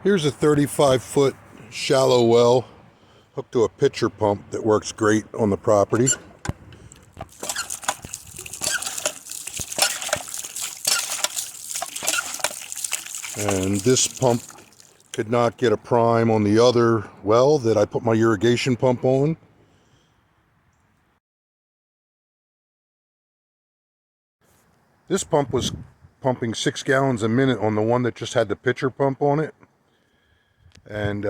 Here's a 35-foot shallow well hooked to a pitcher pump that works great on the property. And this pump could not get a prime on the other well that I put my irrigation pump on. This pump was pumping 6 gallons a minute on the one that just had the pitcher pump on it, and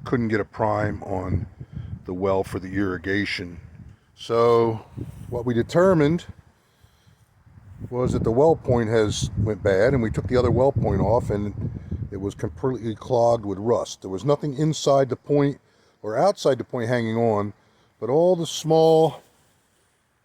couldn't get a prime on the well for the irrigation. So what we determined was that the well point went bad, and we took the other well point off, and it was completely clogged with rust. There was nothing inside the point or outside the point hanging on, but all the small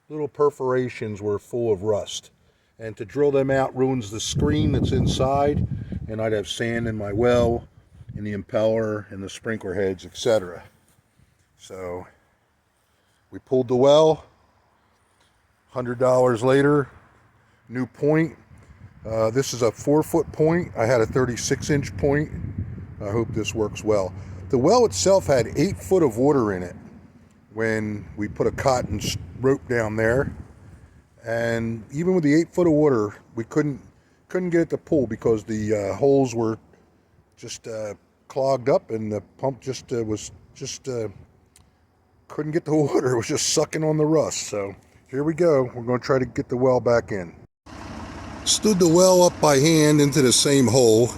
little perforations were full of rust. And to drill them out ruins the screen that's inside, and I'd have sand in my well, in the impeller, and the sprinkler heads, etc. So we pulled the well. $100 later, new point. This is a 4-foot point. I had a 36-inch point. I hope this works well. The well itself had 8 foot of water in it when we put a cotton rope down there. And even with the 8 foot of water, we couldn't get it to pull because the holes were just clogged up, and the pump just couldn't get the water. It was just sucking on the rust. So here we go. We're going to try to get the well back in. Stood the well up by hand into the same hole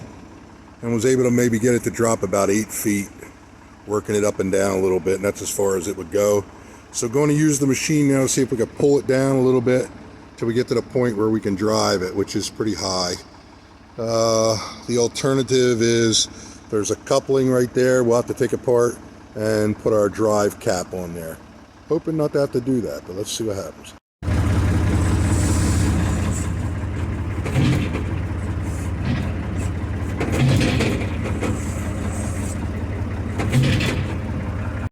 and was able to maybe get it to drop about 8 feet, working it up and down a little bit, and that's as far as it would go. So going to use the machine now to see if we can pull it down a little bit till we get to the point where we can drive it, which is pretty high. The alternative is there's a coupling right there we'll have to take apart and put our drive cap on there. Hoping not to have to do that, but let's see what happens.